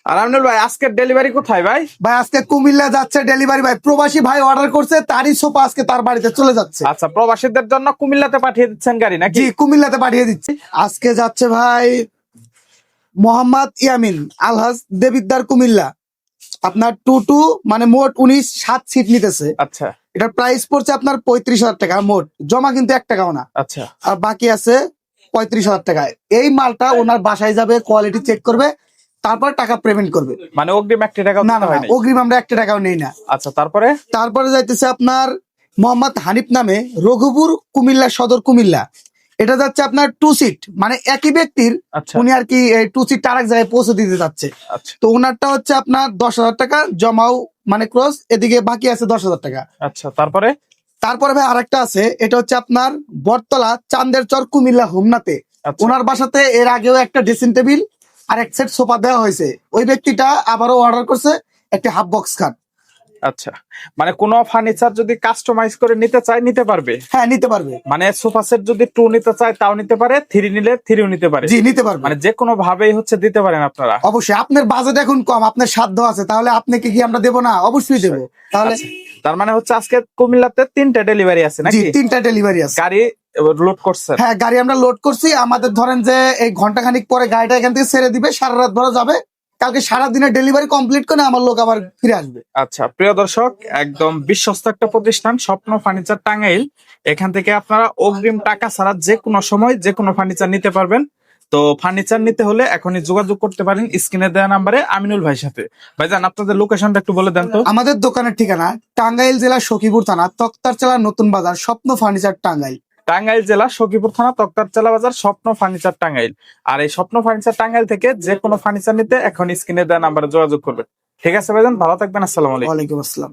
আর আমিনুল ভাই আজকের ডেলিভারি কোথায় ভাই? ভাই আজকে কুমিল্লা যাচ্ছে ডেলিভারি, ভাই প্রবাসী ভাই অর্ডার করছে, তারই সোফা আজকে তার বাড়িতে চলে যাচ্ছে। আচ্ছা, প্রবাসীদের জন্য কুমিল্লাতে পাঠিয়ে দিচ্ছেন গাড়ি নাকি? জি, কুমিল্লাতে পাঠিয়ে দিচ্ছি। আজকে যাচ্ছে ভাই মোহাম্মদ ইয়ামিন আলহাজ দেবিদ্দার কুমিল্লা, আপনার 2-2 মানে মোট 7 সিট নিতেছে। আচ্ছা এটার প্রাইস পড়ছে আপনার 35,000 টাকা, মোট জমা কিন্তু 1 টাকাও না, আচ্ছা আর বাকি আছে 35,000 টাকায়। এই মালটা ওনার বাসায় যাবে, কোয়ালিটি চেক করবে, তারপর টাকা পেমেন্ট করবে। মানে অগ্রিম 1 টাকা না না, অগ্রিম আমরা 1 টাকাও নেই না। আচ্ছা, তারপরে তারপরে যাইতেছে আপনার মোহাম্মদ হানিফ নামে, রঘুপুর কুমিল্লা সদর কুমিল্লা। এটা যাচ্ছে আপনার 2 সিট, মানে একই ব্যক্তির, আচ্ছা উনি আর কি 2 সিট আরেক জায়গায় পৌঁছে দিতে যাচ্ছে। আচ্ছা তো ওনারটা হচ্ছে আপনার 10,000 টাকা জমাও, মানে ক্রস, এদিকে বাকি আছে 10,000 টাকা। আচ্ছা, তারপরে তারপরে ভাই আরেকটা আছে, এটা হচ্ছে আপনার বটতলা চান্দের চর কুমিল্লা হোমনাতে। আচ্ছা ওনার বাসাতে এর আগেও একটা ড্রেসিং টেবিল আর এক সেট সোফা দেওয়া হয়েছে। ওই ব্যক্তিটা আবারও অর্ডার করছে একটা হাফ বক্স খাট। আচ্ছা, মানে কোনো ফার্নিচার যদি কাস্টমাইজ করে নিতে চায় নিতে পারবে? হ্যাঁ, নিতে পারবে। মানে সোফা সেট যদি 2 নিতে চায় তাও নিতে পারে, 3 নিলে 3ও নিতে পারে? জি, নিতে পারবে। মানে যে কোনো ভাবেই হচ্ছে দিতে পারেন আপনারা? অবশ্যই, আপনার বাজেট এখন কম, আপনার সাধ্য আছে, তাহলে আপনাকে কি আমরা দেবো না? অবশ্যই দেবো। তাহলে আচ্ছা, তার মানে হচ্ছে আজকে কুমিল্লাতে 3টা ডেলিভারি আছে জি, নাকি? 3টা ডেলিভারি আছে। গাড়ি লোড করছেন? হ্যাঁ, গাড়ি আমরা লোড করছি। আমাদের ধরেন যে এই ঘন্টাখানিক পরে গাড়িটা এখান থেকে ছেড়ে দিবে, সারা রাত ভরা যাবে, কালকে সারাদিনের ডেলিভারি কমপ্লিট করে আমার লোক আবার ফিরে আসবে। আচ্ছা, প্রিয় দর্শক, একদম বিশ্বস্ত একটা প্রতিষ্ঠান স্বপ্ন ফার্নিচার টাঙ্গাইল। এখান থেকে আপনারা অগ্রিম টাকা ছাড়া যে কোনো সময় যে কোনো ফার্নিচার নিতে পারবেন। তো ফার্নিচার নিতে হলে এখনই যোগাযোগ করতে পারেন স্ক্রিনে দেওয়া নাম্বারে আমিনুল ভাইয়ের সাথে। ভাইজান, আপনাদের লোকেশনটা একটু বলে দেন তো। আমাদের দোকানের ঠিকানা টাঙ্গাইল জেলা সখীপুর থানা তক্তারচালা নতুন বাজার, স্বপ্ন ফার্নিচার টাঙ্গাইল। টাঙ্গাইল জেলা সখীপুর থানা তক্তারচালা বাজার, স্বপ্ন ফার্নিচার টাঙ্গাইল। আর এই স্বপ্ন ফার্নিচার টাঙ্গাইল থেকে যে কোনো ফার্নিচার নিতে এখন স্ক্রিনে দেওয়া নাম্বারে যোগাযোগ করবেন। ঠিক আছে ভাইজান, ভালো থাকবেন, আসসালামু আলাইকুম। ওয়ালাইকুম আসসালাম।